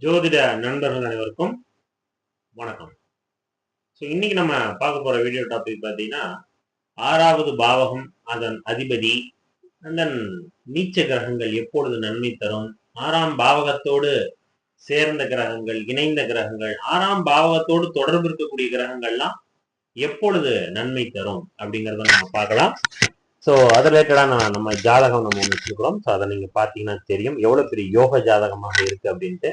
ஜோதிட நண்பர்கள் அனைவருக்கும் வணக்கம். ஸோ இன்னைக்கு நம்ம பார்க்க போற வீடியோ டாபிக் பார்த்தீங்கன்னா, ஆறாவது பாவகம், அதன் அதிபதி, அதன் நீச்ச கிரகங்கள் எப்பொழுது நன்மை தரும், ஆறாம் பாவகத்தோடு சேர்ந்த கிரகங்கள், இணைந்த கிரகங்கள், ஆறாம் பாவகத்தோடு தொடர்பு இருக்கக்கூடிய கிரகங்கள்லாம் எப்பொழுது நன்மை தரும் அப்படிங்கிறத நம்ம பார்க்கலாம். ஸோ அது ரிலேட்டடான நம்ம ஜாதகம் நம்ம ஒன்று வச்சிருக்கிறோம். ஸோ அதை நீங்க பார்த்தீங்கன்னா தெரியும் எவ்வளவு பெரிய யோக ஜாதகமாக இருக்கு அப்படின்ட்டு.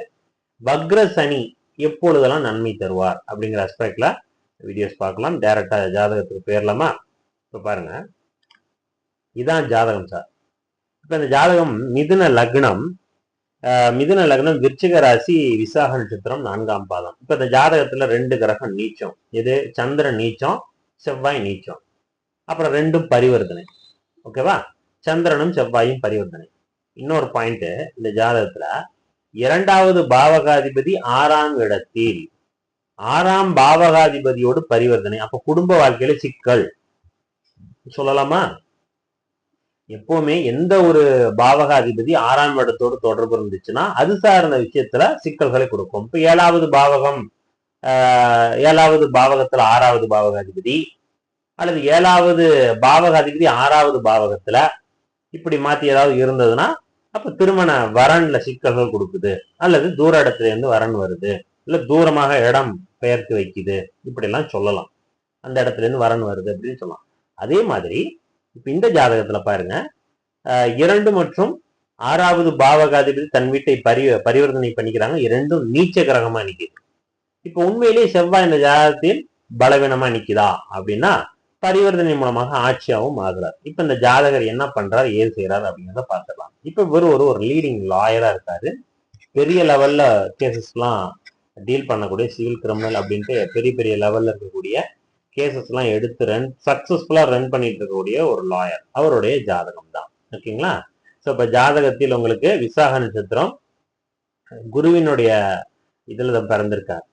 வக்ர சனி எப்பொழுதெல்லாம் நன்மை தருவார் அப்படிங்கிற அஸ்பெக்ட்ல வீடியோஸ் பார்க்கலாம். டைரக்டா ஜாதகத்துக்கு போயிடலாமா? இப்ப பாருங்க, இதான் ஜாதகம் சார். இப்ப இந்த ஜாதகம் மிதுன லக்னம், விருச்சிக ராசி, விசாக நட்சத்திரம், 4ஆம் பாதம். இப்ப இந்த ஜாதகத்துல 2 கிரகம் நீச்சம். இது சந்திரன் நீச்சம், செவ்வாய் நீச்சம், அப்புறம் 2ம் பரிவர்த்தனை. ஓகேவா? சந்திரனும் செவ்வாயும் பரிவர்த்தனை. இன்னொரு பாயிண்ட், இந்த ஜாதகத்துல 2வது பாவகாதிபதி 6ஆம் இடத்தில், 6ஆம் பாவகாதிபதியோடு பரிவர்த்தனை. அப்ப குடும்ப வாழ்க்கையில சிக்கல் சொல்லலாமா? எப்பவுமே எந்த ஒரு பாவகாதிபதி 6ஆம் இடத்தோடு தொடர்பு இருந்துச்சுன்னா அது சார்ந்த விஷயத்துல சிக்கல்களை கொடுக்கும். இப்ப 7வது பாவகம், 7வது பாவகத்துல 6வது பாவகாதிபதி, அல்லது 7வது பாவகாதிபதி 6வது பாவகத்துல இப்படி மாத்தி ஏதாவது இருந்ததுன்னா அப்ப திருமண வரன்ல சிக்கல்கள் கொடுக்குது, அல்லது தூர இடத்துல இருந்து வரன் வருது, இல்ல தூரமாக இடம் பெயர்த்து வைக்குது, இப்படி எல்லாம் சொல்லலாம். அந்த இடத்துல இருந்து வரன் வருது அப்படின்னு சொல்லலாம். அதே மாதிரி இப்ப இந்த ஜாதகத்துல பாருங்க, 2 மற்றும் 6வது பாவகாதிபதி தன் வீட்டை பரிவர்த்தனை பண்ணிக்கிறாங்க. 2ம் நீச்ச கிரகமா நிக்குது. இப்ப உண்மையிலேயே செவ்வாய் இந்த ஜாதகத்தில் பலவீனமா நிக்குதா அப்படின்னா பரிவர்த்தனை மூலமாக ஆட்சியாகவும் ஆகுறார். இப்ப இந்த ஜாதகர் என்ன பண்றாரு, ஏது செய்யறாரு அப்படிங்கிறத பார்த்துக்கலாம். இப்ப ஒரு லீடிங் லாயரா இருக்காரு. பெரிய லெவல்ல கேசஸ் எல்லாம் டீல் பண்ணக்கூடிய, சிவில் கிரிமினல் அப்படின்ட்டு பெரிய பெரிய லெவல்ல இருக்கக்கூடிய கேசஸ் எல்லாம் எடுத்து சக்சஸ்ஃபுல்லா ரன் பண்ணிட்டு இருக்கக்கூடிய ஒரு லாயர். அவருடைய ஜாதகம் தான். ஓகேங்களா? சோ இப்ப ஜாதகத்தில் உங்களுக்கு விசாக நட்சத்திரம், குருவினுடைய இதுல பிறந்திருக்காரு.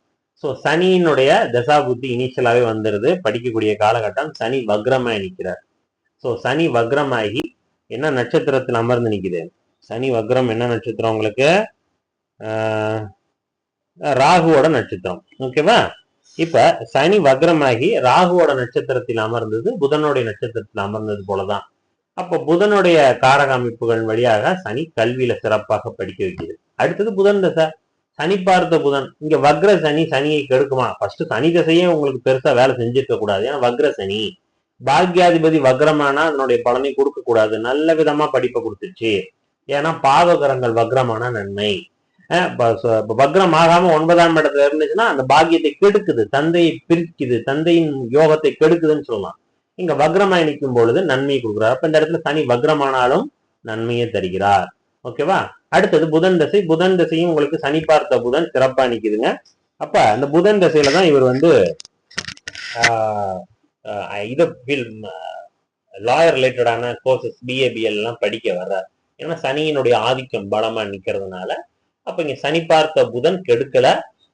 ஸோ சனியினுடைய தசாபுத்தி இனிஷியலாவே வந்துருது. படிக்கக்கூடிய காலகட்டம் சனி வக்ரமாய் நிற்கிறார். ஸோ சனி வக்ரமாகி என்ன நட்சத்திரத்தில் அமர்ந்து நிற்குது? சனி வக்ரம் என்ன நட்சத்திரம் உங்களுக்கு? ராகுவோட நட்சத்திரம். ஓகேவா? இப்ப சனி வக்ரமாகி ராகுவோட நட்சத்திரத்தில் அமர்ந்தது புதனுடைய நட்சத்திரத்தில் அமர்ந்தது போலதான். அப்ப புதனுடைய காரக அமைப்புகள் வழியாக சனி கல்வியில சிறப்பாக படிக்க வைக்குது. அடுத்தது புதன் தசை. சனி பார்த்த புதன், இங்க வக்ர சனி சனியை கெடுக்குமா? ஃபர்ஸ்ட் சனி தசையே உங்களுக்கு பெருசா வேலை செஞ்சிருக்க கூடாது. ஏன்னா வக்ர சனி, பாக்யாதிபதி வக்ரமானா அதனுடைய பலனை கொடுக்க கூடாது. நல்ல விதமா படிப்பை கொடுத்துச்சு. ஏன்னா பாவகரங்கள் வக்ரமான நன்மை. வக்ரம் ஆகாம 9ஆம் இடத்துல இருந்துச்சுன்னா அந்த பாக்கியத்தை கெடுக்குது, தந்தையை பிரிக்குது, தந்தையின் யோகத்தை கெடுக்குதுன்னு சொல்லலாம். இங்க வக்ரமாய் நிற்கும் பொழுது நன்மையை கொடுக்குறார். அப்ப இந்த இடத்துல சனி வக்ரமானாலும் நன்மையை தருகிறார். ஓகேவா? அடுத்தது புதன் தசை. புதன் தசையும் உங்களுக்கு சனி பார்த்த புதன் சிறப்பா நிக்குதுங்க. அப்ப அந்த புதன் தசையில தான் இவர் லாயர் ரிலேட்டடான கோர்சஸ் பிஏபிஎல் எல்லாம் படிக்க வர்றார். ஏன்னா சனியினுடைய ஆதிக்கம் பலமா நிக்கிறதுனால. அப்ப இங்க சனி பார்த்த புதன் கெடுக்கல,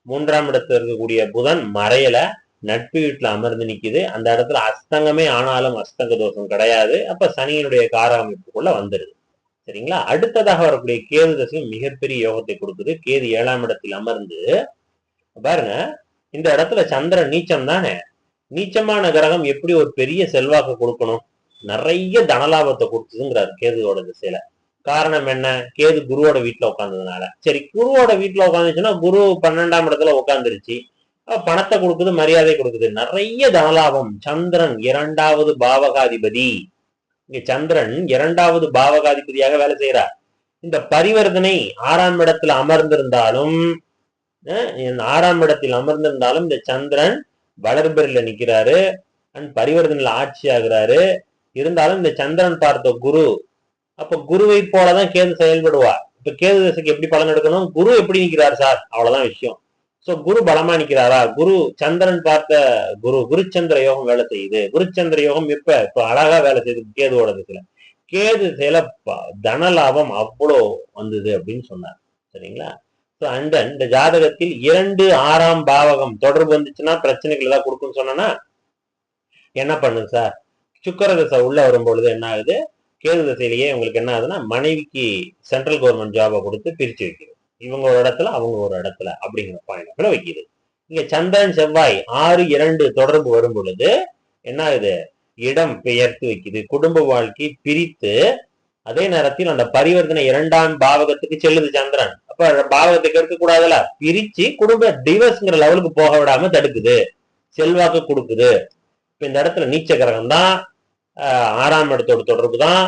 3ஆம் இடத்துல இருக்கக்கூடிய புதன் மறையல, நட்பு வீட்டுல அமர்ந்து நிக்குது. அந்த இடத்துல அஸ்தங்கமே ஆனாலும் அஸ்தங்க தோஷம் கிடையாது. அப்ப சனியினுடைய கார அமைப்புக்குள்ள வந்துருது. சரிங்களா? அடுத்ததாக வரக்கூடிய கேது தசையும் மிகப்பெரிய யோகத்தை கொடுக்குது. கேது 7ஆம் இடத்தில் அமர்ந்து பாருங்க, இந்த இடத்துல சந்திரன் நீச்சம் தானே. நீச்சமான கிரகம் எப்படி ஒரு பெரிய செல்வாக்கு கொடுக்கணும்? நிறைய தனலாபத்தை கொடுத்ததுங்கிறாரு கேதுவோட திசையில. காரணம் என்ன? கேது குருவோட வீட்டுல உட்கார்ந்ததுனால. சரி, குருவோட வீட்டுல உட்காந்துச்சுன்னா குரு 12ஆம் இடத்துல உட்காந்துருச்சு, பணத்தை கொடுக்குது, மரியாதை கொடுக்குது, நிறைய தனலாபம். சந்திரன் 2வது பாவகாதிபதி. இங்க சந்திரன் 2வது பாவகாதிபதியாக வேலை செய்யறார். இந்த பரிவர்த்தனை 6ஆம் இடத்துல அமர்ந்திருந்தாலும், 6ஆம் இடத்தில் அமர்ந்திருந்தாலும் இந்த சந்திரன் வளர்பெறில நிக்கிறாரு, பரிவர்த்தனையில ஆட்சி ஆகிறாரு. இருந்தாலும் இந்த சந்திரன் பார்த்த குரு, அப்ப குருவை போலதான் கேது செயல்படுவார். இப்ப கேது தசைக்கு எப்படி பலன் எடுக்கணும்? குரு எப்படி நிக்கிறார் சார், அவ்வளவுதான் விஷயம். சோ குரு பலமா நிக்கிறாரா? குரு சந்திரன் பார்த்த குருச்சந்திர யோகம் வேலை செய்யுது. குருச்சந்திர யோகம் இப்ப அழகா வேலை செய்யுது கேதுவோட திசையில. கேது திசையில தனலாபம் அவ்வளோ வந்தது அப்படின்னு சொன்னார். சரிங்களா? அண்ட் தென் இந்த ஜாதகத்தில் 2, 6ஆம் பாவகம் தொடர்பு வந்துச்சுன்னா பிரச்சனைகள் ஏதாவது கொடுக்குன்னு சொன்னா என்ன பண்ணுது சார்? சுக்கர தசை உள்ள வரும்பொழுது என்ன ஆகுது? கேது தசையிலேயே உங்களுக்கு என்ன ஆகுதுன்னா மனைவிக்கு சென்ட்ரல் கவர்மெண்ட் ஜாபை கொடுத்து பிரிச்சு வைக்குது. இவங்க ஒரு இடத்துல அவங்க ஒரு இடத்துல அப்படிங்கிற பாயிண்ட் வைக்குது. இங்க சந்திரன் செவ்வாய் 6-2 தொடர்பு வரும் பொழுது என்ன ஆகுது, இடம் பெயர்த்து வைக்குது, குடும்ப வாழ்க்கை பிரித்து. அதே நேரத்தில் அந்த பரிவர்த்தனை 2ஆம் பாவகத்துக்கு செல்லுது சந்திரன். அப்ப பாவகத்துக்கு எடுக்க கூடாதுல, பிரிச்சு குடும்ப டிவர்ஸ்ங்கிற லெவலுக்கு போக விடாம தடுக்குது, செல்வாக்கு கொடுக்குது. இப்ப இந்த இடத்துல நீச்ச கிரகம் தான், 6ஆம் இடத்தோட தொடர்பு தான்.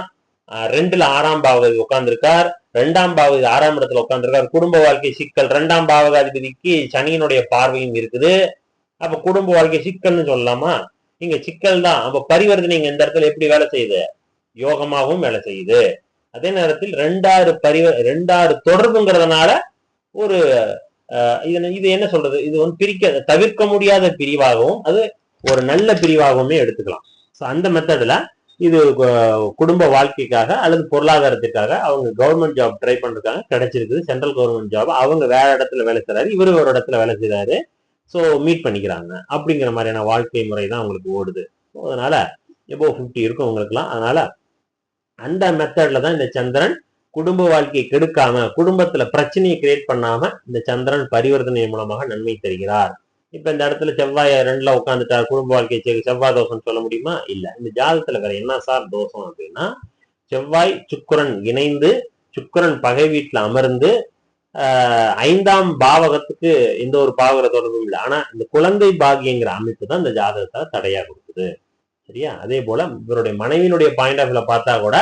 2ல 6ஆம் பாவகதி உட்கார்ந்துருக்கார், 2ஆம் பாவகதி 6ஆம் இடத்துல உட்கார்ந்துருக்கார். குடும்ப வாழ்க்கை சிக்கல், 2ஆம் பாவகாதிபதிக்கு சனியினுடைய பார்வையும் இருக்குது. அப்ப குடும்ப வாழ்க்கை சிக்கல்னு சொல்லலாமா? இங்க சிக்கல் தான். அப்ப பரிவர்த்தனை இந்த இடத்துல எப்படி வேலை செய்யுது, யோகமாகவும் வேலை செய்யுது. அதே நேரத்தில் 2 தொடர்புங்கிறதுனால ஒரு இது என்ன சொல்றது, இது பிரிக்க தவிர்க்க முடியாத பிரிவாகவும் அது ஒரு நல்ல பிரிவாகவுமே எடுத்துக்கலாம். அந்த மெத்தட்ல இது குடும்ப வாழ்க்கைக்காக அல்லது பொருளாதாரத்துக்காக அவங்க கவர்மெண்ட் ஜாப் ட்ரை பண்றதுக்காக கிடைச்சிருக்குது, சென்ட்ரல் கவர்மெண்ட் ஜாப். அவங்க வேற இடத்துல வேலை செய்யறாரு, இவரு ஒரு இடத்துல வேலை செய்யறாரு. ஸோ மீட் பண்ணிக்கிறாங்க. அப்படிங்கிற மாதிரியான வாழ்க்கை முறை தான் அவங்களுக்கு ஓடுது. அதனால எபோவ் 50 இருக்கும் அவங்களுக்குலாம். அதனால அந்த மெத்தட்ல தான் இந்த சந்திரன் குடும்ப வாழ்க்கையை கெடுக்காம, குடும்பத்துல பிரச்சனையை கிரியேட் பண்ணாம இந்த சந்திரன் பரிவர்த்தனை மூலமாக நன்மை தருகிறார். இப்ப இந்த இடத்துல செவ்வாய் 2ல உட்காந்துட்டார், குடும்ப வாழ்க்கையை செவ்வாய் தோஷம் சொல்ல முடியுமா? இல்ல. இந்த ஜாதகத்துல வேற என்ன சார் தோஷம் அப்படின்னா, செவ்வாய் சுக்கிரன் இணைந்து, சுக்கிரன் பகை வீட்டுல அமர்ந்து 5ஆம் பாவகத்துக்கு எந்த ஒரு பாவக தொடர்பும் இல்லை. ஆனா இந்த குழந்தை பாகியங்கிற அமைப்பு தான் இந்த ஜாதகத்தை தடையா கொடுக்குது. சரியா? அதே போல இவருடைய மனைவியினுடைய பாயிண்ட் ஆஃப் வியூல பார்த்தா கூட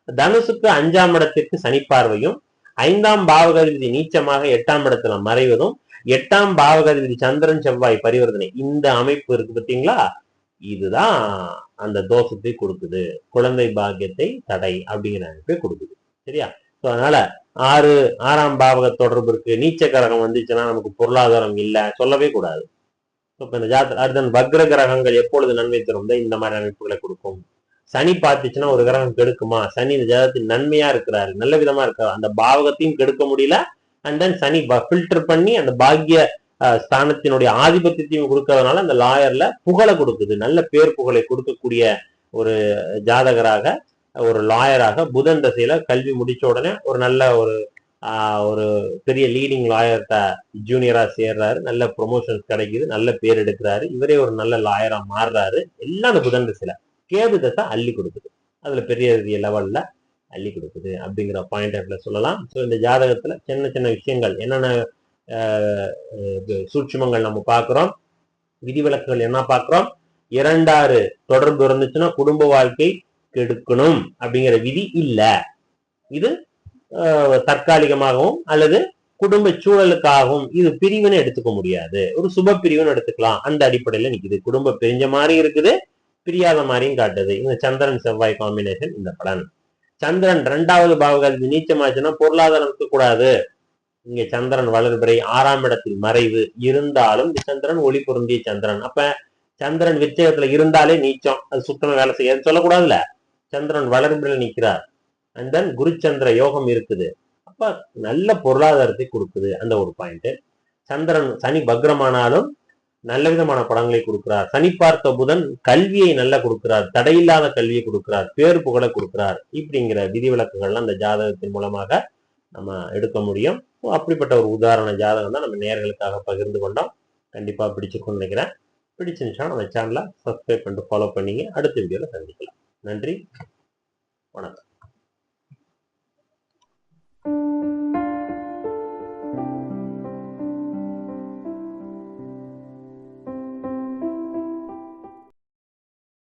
தனுசுக்கு 5ஆம் இடத்திற்கு சனி பார்வையும், 5ஆம் பாவகாதிபதி நீச்சமாக 8ஆம் இடத்துல மறைவதும், 8ஆம் பாவகாதிபதி சந்திரன் செவ்வாய் பரிவர்த்தனை, இந்த அமைப்பு இருக்கு பார்த்தீங்களா, இதுதான் அந்த தோஷத்தை கொடுக்குது, குழந்தை பாக்கியத்தை தடை அப்படிங்கிற அமைப்பை கொடுக்குது. சரியா? அதனால 6ஆம் பாவக தொடர்பு இருக்கு, நீச்ச கிரகம் வந்துச்சுன்னா நமக்கு பொருளாதாரம் இல்லை சொல்லவே கூடாது. இப்ப இந்த ஜாதகம் வக்ர கிரகங்கள் எப்பொழுது நன்மை தரும், இந்த மாதிரி அமைப்புகளை கொடுக்கும். சனி பார்த்துச்சுன்னா ஒரு கிரகம் கெடுக்குமா? சனி இந்த ஜாதகத்தில் நன்மையா இருக்கிறாரு, நல்ல விதமா இருக்கிறார், அந்த பாவகத்தையும் கெடுக்க முடியல. அண்ட் தென் சனி ஃபில்டர் பண்ணி அந்த பாக்கிய ஸ்தானத்தினுடைய ஆதிபத்தியத்தையும் கொடுக்கறதுனால அந்த லாயர்ல புகழை கொடுக்குது, நல்ல பேர் புகழை கொடுக்கக்கூடிய ஒரு ஜாதகராக, ஒரு லாயராக புதன் தசையில கல்வி முடிச்ச உடனே ஒரு நல்ல ஒரு பெரிய லீடிங் லாயர்கிட்ட ஜூனியரா சேர்றாரு, நல்ல ப்ரொமோஷன்ஸ் கிடைக்குது, நல்ல பேர் எடுக்கிறாரு, இவரே ஒரு நல்ல லாயரா மாறுறாரு. எல்லாம் அந்த புதன் தசையில. கேது தசை அள்ளி கொடுக்குது, அதுல பெரிய லெவல்ல அள்ளி கொடுக்குது அப்படிங்கிற பாயிண்ட் ஆஃப்ல சொல்லலாம். ஸோ இந்த ஜாதகத்துல சின்ன சின்ன விஷயங்கள், என்னென்ன சூட்சுமங்கள் நம்ம பார்க்கிறோம், விதிவிலக்குகள் என்ன பார்க்கிறோம். 2 தொடர்பு இருந்துச்சுன்னா குடும்ப வாழ்க்கை கெடுக்கணும் அப்படிங்கிற விதி இல்ல. இது தற்காலிகமாகவும் அல்லது குடும்ப சூழலுக்காகவும் இது பிரிவுன்னு எடுத்துக்க முடியாது, ஒரு சுப பிரிவுன்னு எடுத்துக்கலாம். அந்த அடிப்படையில நிக்குது. குடும்ப பிரிஞ்ச மாதிரி இருக்குது, பிரியாத மாதிரியும் காட்டுது. இந்த சந்திரன் செவ்வாய் காம்பினேஷன் இந்த பலன். சந்திரன் 2வது பாவகாதிபதி நீச்சமாச்சுன்னா பொருளாதாரம் இருக்கக்கூடாது. இங்க சந்திரன் வளர்பிறை 6ஆம் இடத்தில் மறைவு இருந்தாலும் இந்த சந்திரன் ஒளி பொருந்திய சந்திரன். அப்ப சந்திரன் விச்சயத்துல இருந்தாலே நீச்சம், அது சுத்தமா வேலை செய்யாது சொல்லக்கூடாதுல. சந்திரன் வளர்பிறையில் நிற்கிறார், அண்ட் தென் குருச்சந்திர யோகம் இருக்குது, அப்ப நல்ல பொருளாதாரத்தை கொடுக்குது. அந்த ஒரு பாயிண்ட். சந்திரன் சனி பக்ரமானாலும் நல்ல விதமான படங்களை கொடுக்கிறார். சனி பார்த்த புதன் கல்வியை நல்லா கொடுக்கிறார், தடையில்லாத கல்வியை கொடுக்கிறார், பேர் புகழை கொடுக்கிறார். இப்படிங்கிற விதிவிலக்குகள்லாம் அந்த ஜாதகத்தின் மூலமாக நம்ம எடுக்க முடியும். அப்படிப்பட்ட ஒரு உதாரண ஜாதகம் தான் நம்ம நேயர்களுக்காக பகிர்ந்து கொண்டோம். கண்டிப்பா பிடிச்சிருக்கும்னு நினைக்கிறேன். பிடிச்சிருந்துச்சா நம்ம சேனலை சப்ஸ்கிரைப் பண்ணிட்டு ஃபாலோ பண்ணீங்க. அடுத்த வீடியோல சந்திக்கலாம். நன்றி, வணக்கம்.